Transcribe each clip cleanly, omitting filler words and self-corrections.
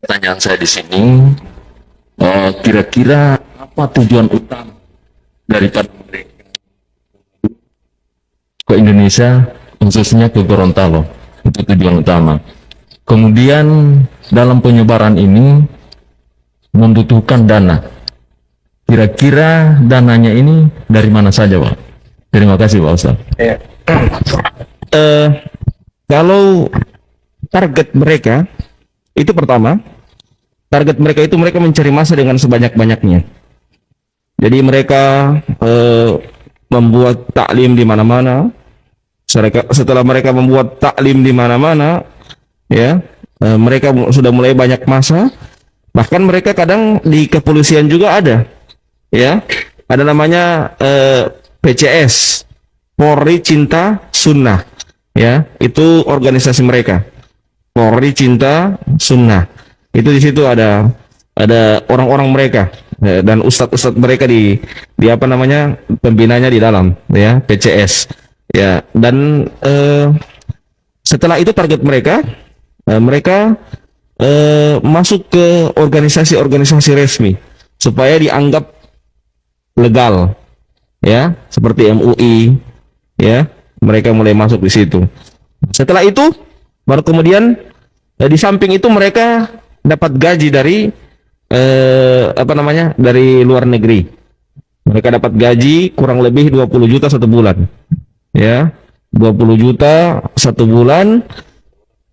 Pertanyaan saya di sini, kira-kira apa tujuan utama daripada mereka ke Indonesia, khususnya ke Gorontalo? Itu tujuan utama. Kemudian dalam penyebaran ini membutuhkan dana. Kira-kira dananya ini dari mana saja, Pak? Terima kasih, Pak Ustaz. Ya. Kalau target mereka itu pertama, target mereka itu mereka mencari masa dengan sebanyak-banyaknya. Jadi mereka membuat taklim di mana-mana. Setelah mereka membuat taklim di mana-mana, ya, mereka sudah mulai banyak masa. Bahkan mereka kadang di kepolisian juga ada, ya, ada namanya PCS, Polri Cinta Sunnah, ya, itu organisasi mereka. Polri Cinta Sunnah. Itu di situ ada orang-orang mereka dan ustadz-ustadz mereka di apa namanya pembinanya di dalam, ya, PCS. Ya, dan setelah itu target mereka mereka masuk ke organisasi-organisasi resmi supaya dianggap legal, ya, seperti MUI, ya, mereka mulai masuk di situ. Setelah itu baru kemudian di samping itu mereka dapat gaji dari apa namanya dari luar negeri. Mereka dapat gaji kurang lebih 20 juta satu bulan, ya, 20 juta satu bulan,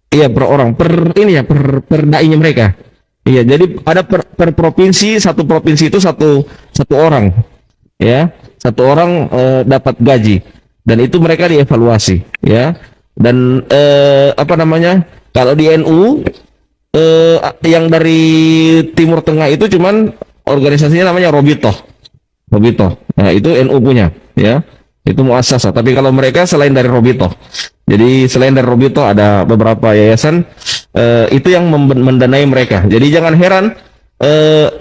iya, per orang, per ini ya, per dai-nya mereka. Iya, jadi ada per provinsi, satu provinsi itu satu orang, ya, satu orang dapat gaji, dan itu mereka dievaluasi, ya. Dan apa namanya, kalau di NU yang dari Timur Tengah itu cuman organisasinya namanya Robito. Nah, itu NU punya, ya, itu muasasah. Tapi kalau mereka selain dari Robito, jadi selain dari Robito ada beberapa yayasan itu yang mendanai mereka. Jadi jangan heran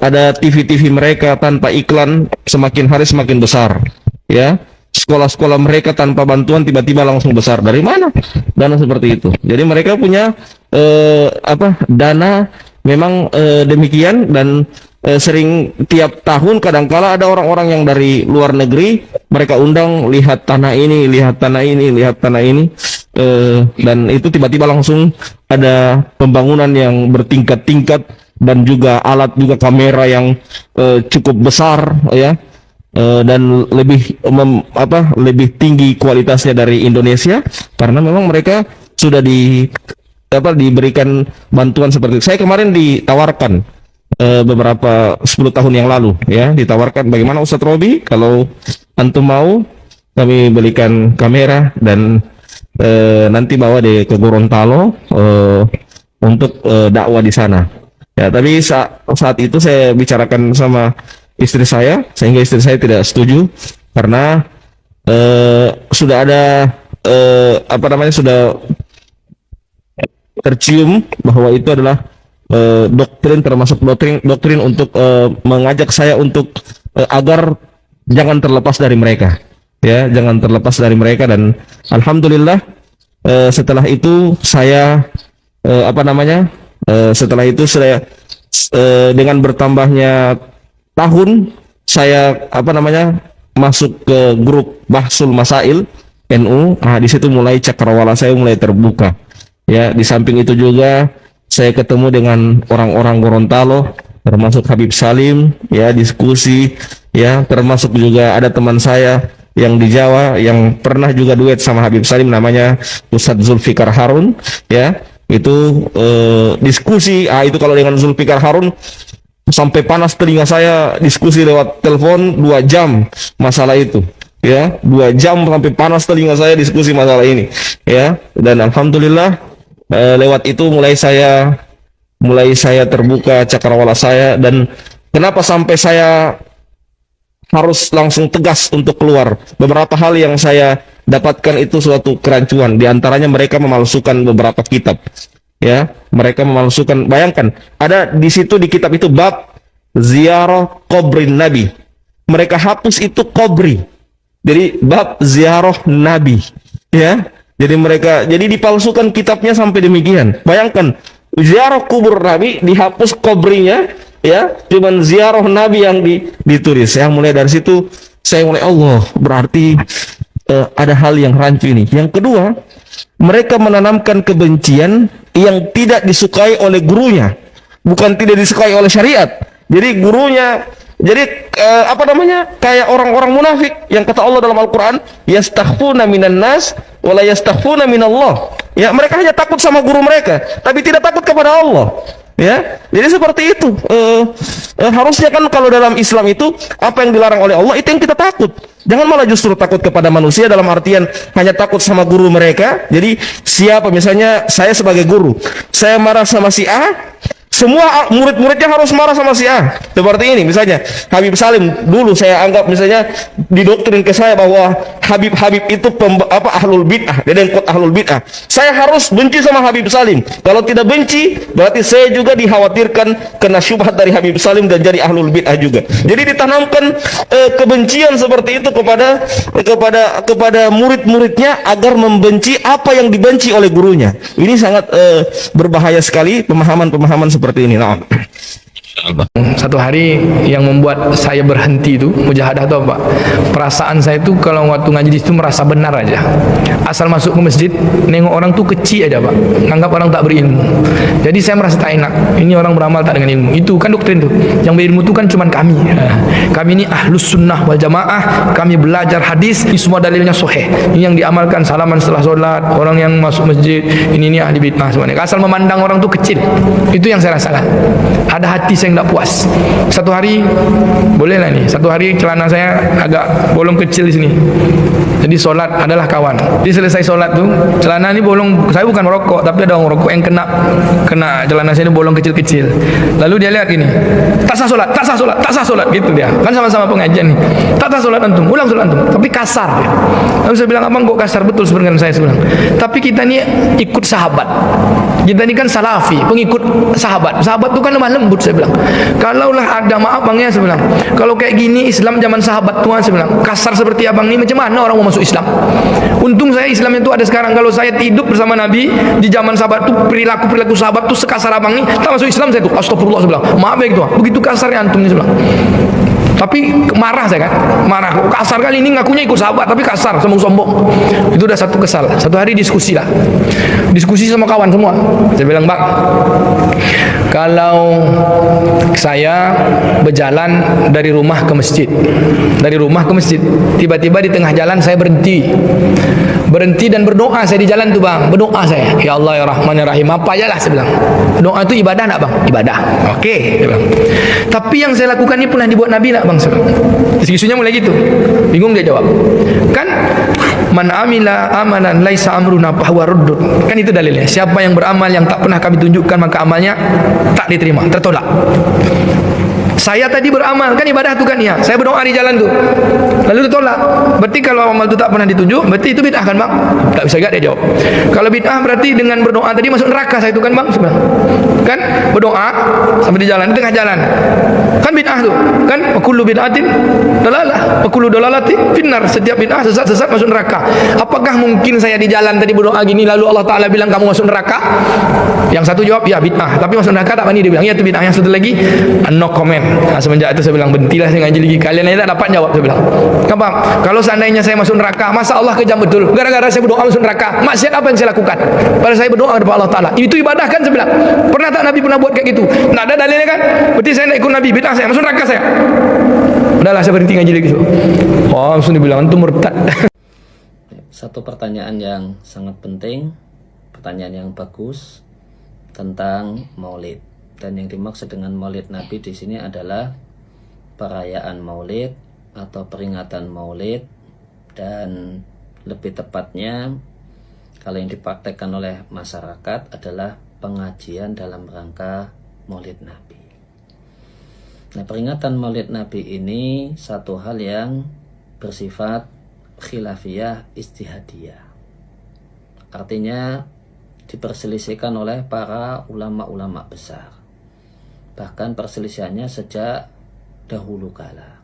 ada TV-TV mereka tanpa iklan semakin hari semakin besar, ya. Sekolah-sekolah mereka tanpa bantuan tiba-tiba langsung besar. Dari mana dana seperti itu? Jadi mereka punya dana memang demikian. Dan sering tiap tahun kadangkala ada orang-orang yang dari luar negeri mereka undang, lihat tanah ini, lihat tanah ini, lihat tanah ini, dan itu tiba-tiba langsung ada pembangunan yang bertingkat-tingkat, dan juga alat, juga kamera yang cukup besar, ya, dan lebih tinggi kualitasnya dari Indonesia, karena memang mereka sudah diberikan bantuan seperti itu. Saya kemarin ditawarkan beberapa 10 tahun yang lalu, ya, ditawarkan, bagaimana Ustadz Robi kalau antum mau kami belikan kamera dan nanti bawa ke Gorontalo untuk dakwah di sana. Ya, tapi saat itu saya bicarakan sama istri saya, sehingga istri saya tidak setuju, karena sudah ada sudah tercium bahwa itu adalah doktrin, termasuk doktrin untuk mengajak saya untuk agar jangan terlepas dari mereka, ya, jangan terlepas dari mereka. Dan alhamdulillah setelah itu saya setelah itu saya dengan bertambahnya tahun, saya masuk ke grup Bahsul Masail NU. Di situ mulai cakrawala saya mulai terbuka, ya. Di samping itu juga saya ketemu dengan orang-orang Gorontalo, termasuk Habib Salim, ya, diskusi, ya, termasuk juga ada teman saya yang di Jawa yang pernah juga duet sama Habib Salim, namanya Ustadz Zulfikar Harun, ya. Itu diskusi, itu kalau dengan Zulfikar Harun sampai panas telinga saya, diskusi lewat telepon 2 jam masalah itu, ya, 2 jam sampai panas telinga saya diskusi masalah ini, ya. Dan alhamdulillah lewat itu mulai saya terbuka cakrawala saya. Dan kenapa sampai saya harus langsung tegas untuk keluar? Beberapa hal yang saya dapatkan itu suatu kerancuan. Di antaranya mereka memalsukan beberapa kitab, ya. Mereka memalsukan, bayangkan, ada di situ di kitab itu bab ziarah kubrin Nabi, mereka hapus itu kubri, jadi bab ziarah Nabi, ya. Jadi dipalsukan kitabnya sampai demikian. Bayangkan, ziarah kubur Nabi, dihapus kubrinya, ya, cuman ziarah Nabi yang ditulis. Yang mulai dari situ saya mulai, Allah, berarti ada hal yang rancu ini. Yang kedua, mereka menanamkan kebencian yang tidak disukai oleh gurunya, bukan tidak disukai oleh syariat. Jadi gurunya, jadi apa namanya, kayak orang-orang munafik yang kata Allah dalam Al-Quran, yastakhfuna minan nas wala yastakhfuna minallah. Ya, mereka hanya takut sama guru mereka, tapi tidak takut kepada Allah. Ya, jadi seperti itu. Harusnya kan kalau dalam Islam itu apa yang dilarang oleh Allah itu yang kita takut. Jangan malah justru takut kepada manusia dalam artian hanya takut sama guru mereka. Jadi siapa, misalnya saya sebagai guru, saya marah sama si A, semua murid-muridnya harus marah sama si A. Seperti ini misalnya Habib Salim, dulu saya anggap misalnya didoktrin ke saya bahwa Habib itu ahlul bid'ah, dedengkot ahlul bid'ah. Saya harus benci sama Habib Salim. Kalau tidak benci, berarti saya juga dikhawatirkan kena syubhat dari Habib Salim dan jadi ahlul bid'ah juga. Jadi ditanamkan kebencian seperti itu kepada murid-muridnya agar membenci apa yang dibenci oleh gurunya. Ini sangat berbahaya sekali pemahaman-pemahaman seperti ini. Nah, satu hari yang membuat saya berhenti itu mujahadah itu apa? Perasaan saya itu kalau waktu ngaji di situ merasa benar aja. Asal masuk ke masjid, nengok orang tuh kecil aja, Pak. Nganggap orang tak berilmu. Jadi saya merasa tak enak. Ini orang beramal tak dengan ilmu. Itu kan doktrin tuh. Yang berilmu itu kan cuman kami. Kami ini ahlus sunnah wal jamaah. Kami belajar hadis. Ini semua dalilnya sahih. Ini yang diamalkan, salaman setelah sholat. Orang yang masuk masjid, ini ahli bid'ah semuanya. Asal memandang orang tuh kecil. Itu yang saya rasakan. Ada hati saya tidak puas. Satu hari, boleh lah nih, satu hari celana saya agak bolong kecil di sini. Jadi sholat adalah kawan. Jadi selesai sholat tuh, celana ini bolong. Saya bukan merokok, tapi ada orang merokok yang kena celana saya ini bolong kecil-kecil. Lalu dia lihat gini, tak sah sholat, tak sah sholat, tak sah sholat, gitu dia. Kan sama-sama pengajian nih. Tak sah sholat antum, ulang sholat antum. Tapi kasar. Lalu saya bilang, abang kok kasar? Betul sebenarnya saya bilang. Tapi kita ini ikut sahabat. Kita ini kan salafi, pengikut sahabat. Sahabat itu kan lemah lembut, saya bilang. Kalaulah ada, maaf bang ya, saya bilang, kalau kayak gini Islam zaman sahabat tua, saya bilang, kasar seperti abang ini, macam mana orang mau masuk Islam? Untung saya Islam itu ada sekarang. Kalau saya hidup bersama Nabi di zaman sahabat tuh, perilaku sahabat tuh sekasar abang ini, tak masuk Islam saya tuh, astagfirullah, saya bilang, maaf ya gitu, begitu kasarnya antum ini, saya bilang. Tapi marah saya kan, marah, kasar kali ini, ngakunya ikut sahabat tapi kasar, sombong-sombong. Itu udah satu kesal. Satu hari diskusi lah, diskusi sama kawan semua. Saya bilang, bang, kalau saya berjalan dari rumah ke masjid, tiba-tiba di tengah jalan saya berhenti dan berdoa. Saya di jalan tuh bang, berdoa saya, ya Allah ya Rahman ya Rahim, apa aja lah, saya bilang. Doa itu ibadah nak bang? Ibadah. Oke, dia bilang. Tapi yang saya lakukan ini pernah dibuat Nabi nak bang? Diskusinya mulai gitu. Bingung dia jawab. Kan man amila amalan laisa amruna fahuwa raddun. Kan itu dalilnya. Siapa yang beramal yang tak pernah kami tunjukkan, maka amalnya tak diterima, tertolak. Saya tadi beramal, kan ibadah tu kan ya. Saya berdoa di jalan tu, lalu ditolak. Berarti kalau amal tu tak pernah ditunjuk, berarti itu bid'ah kan bang? Tak bisa gak dia jawab. Kalau bid'ah berarti dengan berdoa tadi masuk neraka saya tu kan bang? Sebenarnya kan berdoa sampai di jalan, di tengah jalan, kan bid'ah tu kan? Kullu bid'atin dalalah, kullu dalalati finnar. Setiap bid'ah sesat masuk neraka. Apakah mungkin saya di jalan tadi berdoa gini lalu Allah Ta'ala bilang kamu masuk neraka? Yang satu jawab ya bid'ah, tapi masuk neraka tak berani. Dia bilang ya itu bid'ah. Yang satu lagi no comment. Nah, semenjak itu saya bilang, berhentilah saya ngaji lagi, kalian ini tak dapat jawab. Saya bilang, kan bang, kalau seandainya saya masuk neraka, masa Allah kejam betul gara-gara saya berdoa masuk neraka? Maksiat apa yang saya lakukan? Pada saya berdoa kepada Allah Ta'ala, itu ibadah kan? Saya bilang, pernah tak Nabi pernah buat kayak gitu? Tak ada dalilnya kan? Berarti saya nak ikut Nabi, bid'ah saya, masuk neraka saya. Udahlah saya berhenti ngaji lagi. Oh, langsung dibilang itu murtad. Satu pertanyaan yang sangat penting, pertanyaan yang bagus tentang maulid. Dan yang dimaksud dengan maulid Nabi di sini adalah perayaan maulid atau peringatan maulid, dan lebih tepatnya kalau yang dipraktekkan oleh masyarakat adalah pengajian dalam rangka maulid Nabi. Nah, peringatan maulid Nabi ini satu hal yang bersifat khilafiyah istihadiyah. Artinya diperselisihkan oleh para ulama-ulama besar. Bahkan perselisihannya sejak dahulu kala,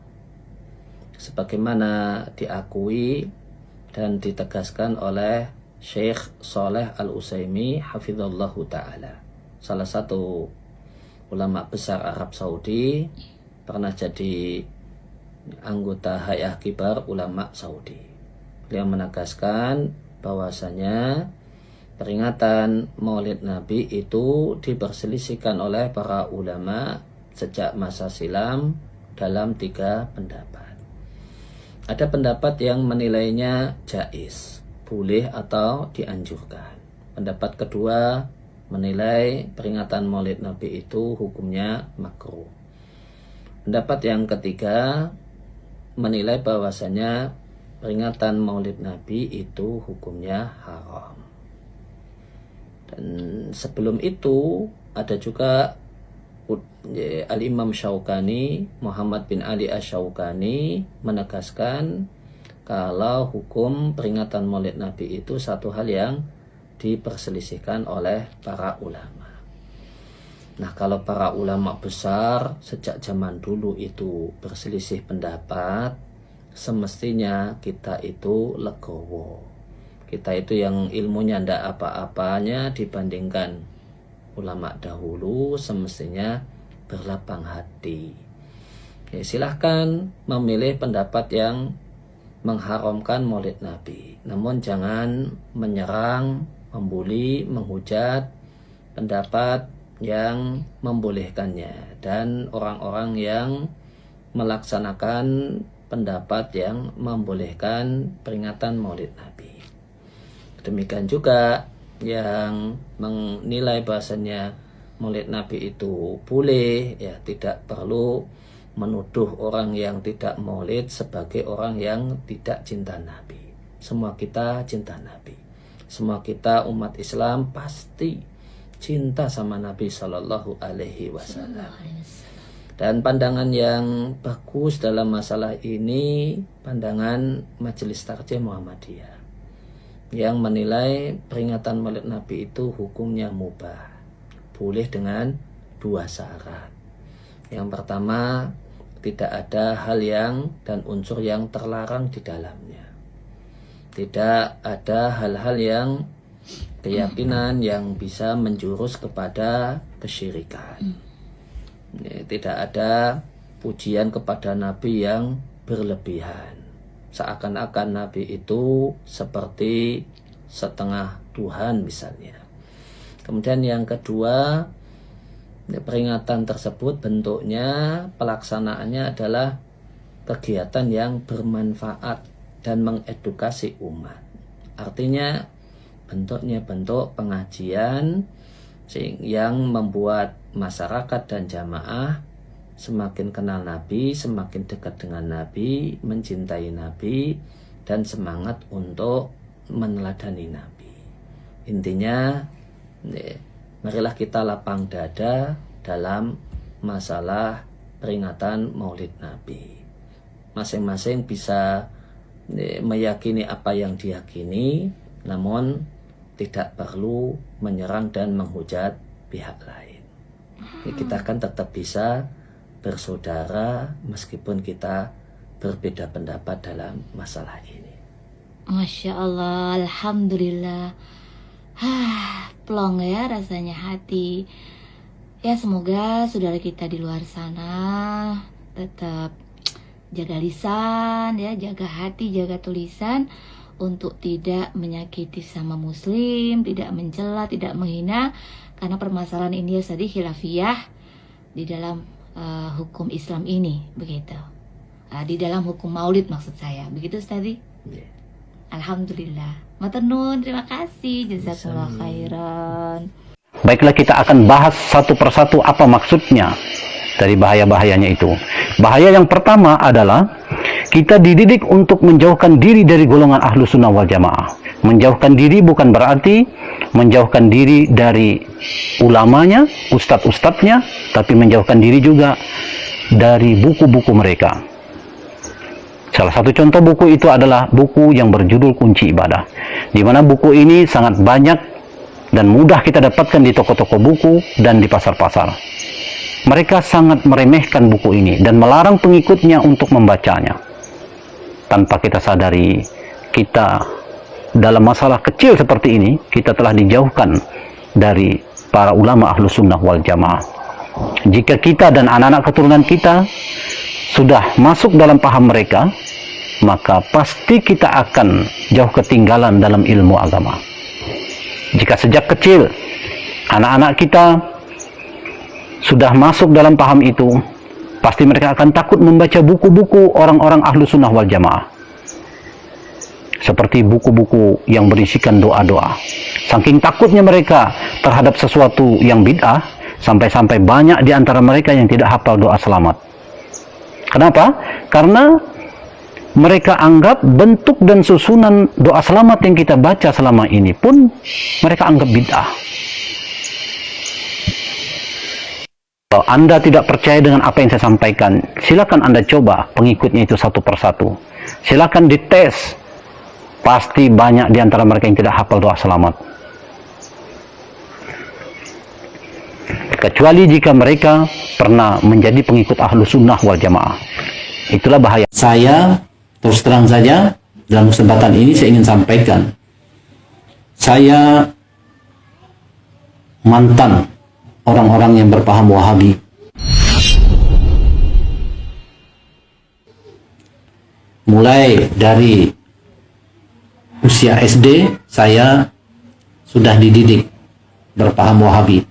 sebagaimana diakui dan ditegaskan oleh Syekh Shalih Al-Utsaimin hafizallahu ta'ala. salah satu ulama besar Arab Saudi, pernah jadi anggota Hay'ah Kibar Ulama Saudi. Beliau menegaskan bahwasanya peringatan Maulid Nabi itu diperselisihkan oleh para ulama sejak masa silam dalam 3 pendapat. Ada pendapat yang menilainya jaiz, boleh atau dianjurkan. Pendapat kedua menilai peringatan Maulid Nabi itu hukumnya makruh. Pendapat yang ketiga menilai bahwasanya peringatan Maulid Nabi itu hukumnya haram. Dan sebelum itu ada juga Al-Imam Syaukani, Muhammad bin Ali Asy-Syaukani menegaskan kalau hukum peringatan Maulid Nabi itu satu hal yang diperselisihkan oleh para ulama. Nah, kalau para ulama besar sejak zaman dulu itu berselisih pendapat, semestinya kita itu legowo. Kita itu yang ilmunya ndak apa-apanya dibandingkan ulama dahulu, semestinya berlapang hati. Ya, silahkan memilih pendapat yang mengharamkan Maulid Nabi, namun jangan menyerang, membuli, menghujat pendapat yang membolehkannya dan orang-orang yang melaksanakan pendapat yang membolehkan peringatan Maulid Nabi. Demikian juga yang menilai bahasanya Maulid Nabi itu boleh, ya tidak perlu menuduh orang yang tidak maulid sebagai orang yang tidak cinta Nabi. Semua kita cinta Nabi. Semua kita umat Islam pasti cinta sama Nabi Shallallahu Alaihi Wasallam. Dan pandangan yang bagus dalam masalah ini pandangan Majelis Tarjih Muhammadiyah yang menilai peringatan Maulid Nabi itu hukumnya mubah, boleh dengan 2 syarat. Yang pertama, tidak ada hal yang dan unsur yang terlarang di dalamnya. Tidak ada hal-hal yang keyakinan yang bisa menjurus kepada kesyirikan. Tidak ada pujian kepada Nabi yang berlebihan. Seakan-akan Nabi itu seperti setengah Tuhan misalnya. Kemudian yang kedua, peringatan tersebut bentuknya, pelaksanaannya adalah kegiatan yang bermanfaat dan mengedukasi umat. Artinya bentuknya bentuk pengajian yang membuat masyarakat dan jamaah semakin kenal Nabi, semakin dekat dengan Nabi, mencintai Nabi, dan semangat untuk meneladani Nabi. Intinya, marilah kita lapang dada dalam masalah peringatan Maulid Nabi. Masing-masing bisa meyakini apa yang diyakini, namun tidak perlu menyerang dan menghujat pihak lain. Kita kan tetap bisa bersaudara meskipun kita berbeda pendapat dalam masalah ini. Masya Allah, Alhamdulillah. Plong ya rasanya hati. Ya semoga saudara kita di luar sana tetap jaga lisan ya, jaga hati, jaga tulisan untuk tidak menyakiti sama muslim, tidak mencela, tidak menghina, karena permasalahan ini tadi khilafiyah di dalam hukum Islam ini, begitu. Di dalam hukum Maulid maksud saya, begitu Ustazi? Yeah. Alhamdulillah. Matur nuwun, terima kasih, jazakallah khairan. Baiklah, kita akan bahas satu persatu apa maksudnya dari bahaya-bahayanya itu. Bahaya yang pertama adalah kita dididik untuk menjauhkan diri dari golongan ahlu sunnah wal jamaah. Menjauhkan diri bukan berarti menjauhkan diri dari ulamanya, ustadz-ustadznya, tapi menjauhkan diri juga dari buku-buku mereka. Salah satu contoh buku itu adalah buku yang berjudul Kunci Ibadah, di mana buku ini sangat banyak dan mudah kita dapatkan di toko-toko buku dan di pasar-pasar. Mereka sangat meremehkan buku ini dan melarang pengikutnya untuk membacanya. Tanpa kita sadari, kita dalam masalah kecil seperti ini, kita telah dijauhkan dari para ulama Ahlus Sunnah wal Jamaah. Jika kita dan anak-anak keturunan kita sudah masuk dalam paham mereka, maka pasti kita akan jauh ketinggalan dalam ilmu agama. Jika sejak kecil anak-anak kita sudah masuk dalam paham itu, pasti mereka akan takut membaca buku-buku orang-orang Ahlus Sunnah wal Jamaah, seperti buku-buku yang berisikan doa-doa. Saking takutnya mereka terhadap sesuatu yang bid'ah, sampai-sampai banyak di antara mereka yang tidak hafal doa selamat. Kenapa? Karena mereka anggap bentuk dan susunan doa selamat yang kita baca selama ini pun mereka anggap bid'ah. Kalau Anda tidak percaya dengan apa yang saya sampaikan, silakan Anda coba pengikutnya itu satu persatu. Silakan dites. Pasti banyak di antara mereka yang tidak hafal doa selamat. Kecuali jika mereka pernah menjadi pengikut Ahlus Sunnah wal Jamaah. Itulah bahaya. Saya terus terang saja dalam kesempatan ini saya ingin sampaikan, saya mantan orang-orang yang berpaham Wahabi. Mulai dari usia SD saya sudah dididik berpaham Wahabi.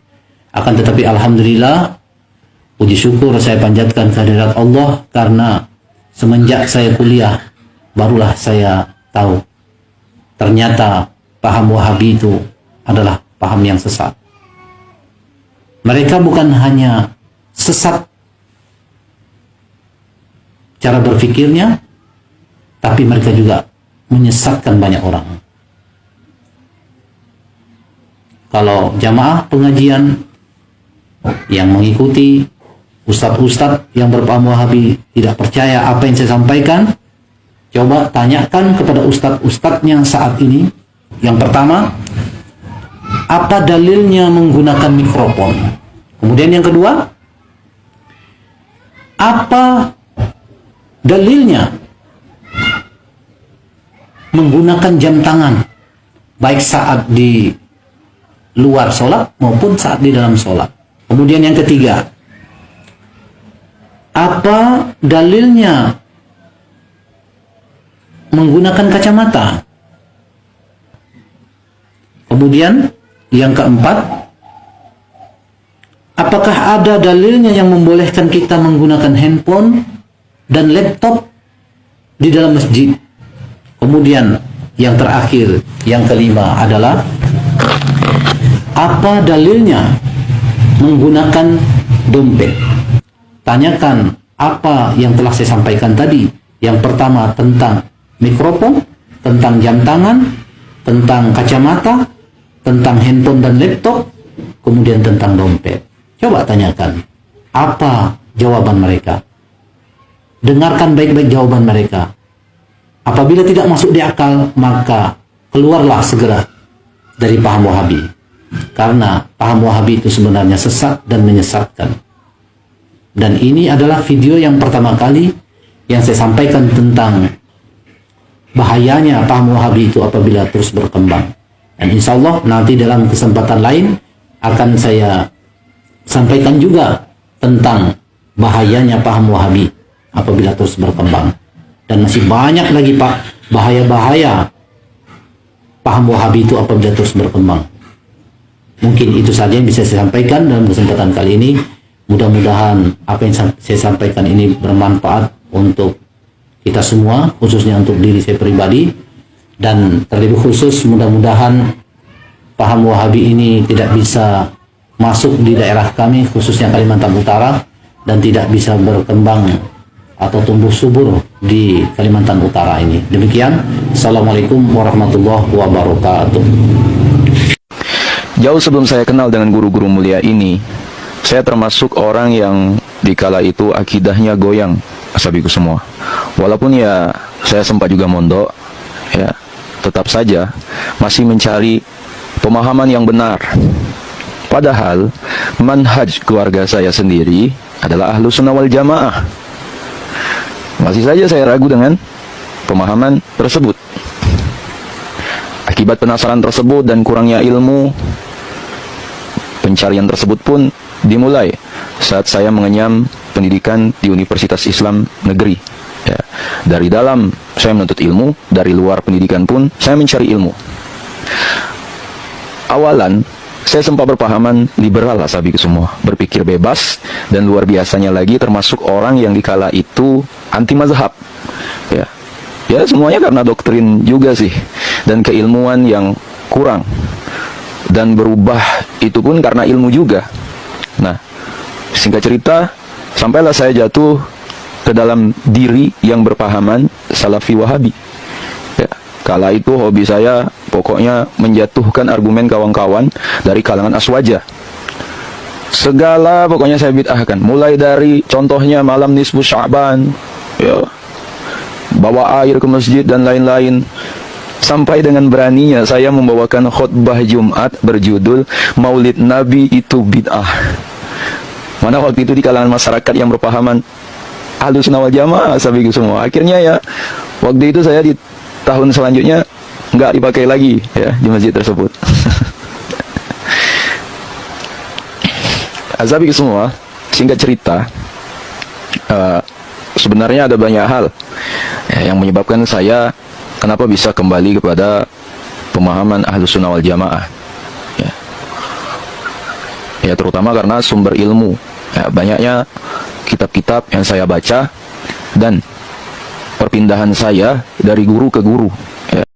Akan tetapi alhamdulillah, puji syukur saya panjatkan kehadirat Allah, karena semenjak saya kuliah barulah saya tahu ternyata paham Wahabi itu adalah paham yang sesat. Mereka bukan hanya sesat cara berpikirnya, tapi mereka juga menyesatkan banyak orang. Kalau jamaah pengajian yang mengikuti ustadz-ustadz yang berpaham Wahabi tidak percaya apa yang saya sampaikan, coba tanyakan kepada ustadz-ustadznya saat ini. Yang pertama, apa dalilnya menggunakan mikrofon? Kemudian yang kedua, apa dalilnya menggunakan jam tangan baik saat di luar sholat maupun saat di dalam sholat? Kemudian yang ketiga, apa dalilnya menggunakan kacamata? Kemudian yang keempat, apakah ada dalilnya yang membolehkan kita menggunakan handphone dan laptop di dalam masjid? Kemudian yang terakhir, yang kelima adalah, apa dalilnya menggunakan dompet? Tanyakan apa yang telah saya sampaikan tadi. Yang pertama tentang mikrofon, tentang jam tangan, tentang kacamata, tentang handphone dan laptop, kemudian tentang dompet. Coba tanyakan apa jawaban mereka. Dengarkan baik-baik jawaban mereka. Apabila tidak masuk di akal, maka keluarlah segera dari paham Wahabi. Karena paham Wahabi itu sebenarnya sesat dan menyesatkan. Dan ini adalah video yang pertama kali yang saya sampaikan tentang bahayanya paham Wahabi itu apabila terus berkembang. Dan insya Allah nanti dalam kesempatan lain akan saya sampaikan juga tentang bahayanya paham Wahabi apabila terus berkembang. Dan masih banyak lagi Pak bahaya-bahaya paham Wahabi itu apabila terus berkembang. Mungkin itu saja yang bisa saya sampaikan dalam kesempatan kali ini. Mudah-mudahan apa yang saya sampaikan ini bermanfaat untuk kita semua, khususnya untuk diri saya pribadi. Dan terlebih khusus mudah-mudahan paham Wahabi ini tidak bisa masuk di daerah kami, khususnya Kalimantan Utara, dan tidak bisa berkembang atau tumbuh subur di Kalimantan Utara ini. Demikian, Assalamualaikum warahmatullahi wabarakatuh. Jauh sebelum saya kenal dengan guru-guru mulia ini, saya termasuk orang yang dikala itu akidahnya goyang, asabiku semua. Walaupun ya saya sempat juga mondok, ya tetap saja masih mencari pemahaman yang benar. Padahal manhaj keluarga saya sendiri adalah Ahlus Sunnah wal Jamaah. Masih saja saya ragu dengan pemahaman tersebut. Akibat penasaran tersebut dan kurangnya ilmu, pencarian tersebut pun dimulai saat saya mengenyam pendidikan di Universitas Islam Negeri. Ya, dari dalam saya menuntut ilmu, dari luar pendidikan pun saya mencari ilmu. Awalan saya sempat berpahaman liberal lah sabiku semua, berpikir bebas, dan luar biasanya lagi termasuk orang yang dikala itu anti mazhab. Ya semuanya karena doktrin juga sih, dan keilmuan yang kurang, dan berubah itu pun karena ilmu juga. Nah, singkat cerita, sampailah saya jatuh ke dalam diri yang berpahaman Salafi Wahabi. Ya, kala itu hobi saya pokoknya menjatuhkan argumen kawan-kawan dari kalangan aswaja. Segala pokoknya saya bid'ahkan, mulai dari contohnya malam nisfu Sya'ban, ya, bawa air ke masjid dan lain-lain, sampai dengan beraninya saya membawakan khutbah Jumat berjudul Maulid Nabi itu bid'ah. Mana waktu itu di kalangan masyarakat yang berpahaman Ahlussunnah wal Jamaah sabiku semua. Akhirnya ya waktu itu saya di tahun selanjutnya nggak dipakai lagi ya di masjid tersebut. Sabiku semua, singkat cerita, sebenarnya ada banyak hal yang menyebabkan saya kenapa bisa kembali kepada pemahaman Ahlussunnah wal Jamaah. Ya terutama karena sumber ilmu. Ya, banyaknya kitab-kitab yang saya baca dan perpindahan saya dari guru ke guru.